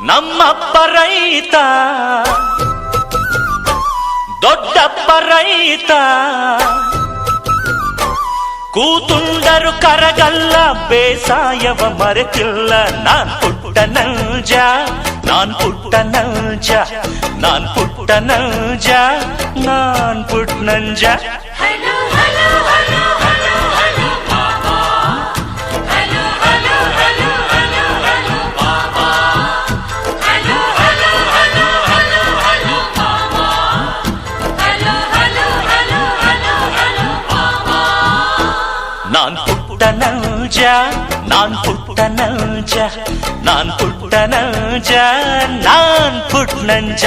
ನಮ್ಮಪ್ಪ ರೈತ ದೊಡ್ಡಪ್ಪ ರೈತ ಕೂತುಂಡರು ಕರಗಲ್ಲ ಬೇಸಾಯವ ಮರೆತಿಲ್ಲ ನಾನ್ ಪುಟ್ಟ ನಲ್ಜ ನಾನ್ ಪುಟ್ಟ ನಲ್ಜ ನಾನ್ ಪುಟ್ಟ ನಲ್ಜ ನಾನ್ ಪುಟ್ಟ ನಂಜ ನಾನ್ ಪುಟ್ಟ ನಲ್ಜ ನಾನ್ ಪುಟ್ಟ ನಲ್ಜ ನಾನ್ ಪುಟ್ಟ ನಲ್ಜ ನಾನ್ ಪುಟ್ಟ ನಂಜ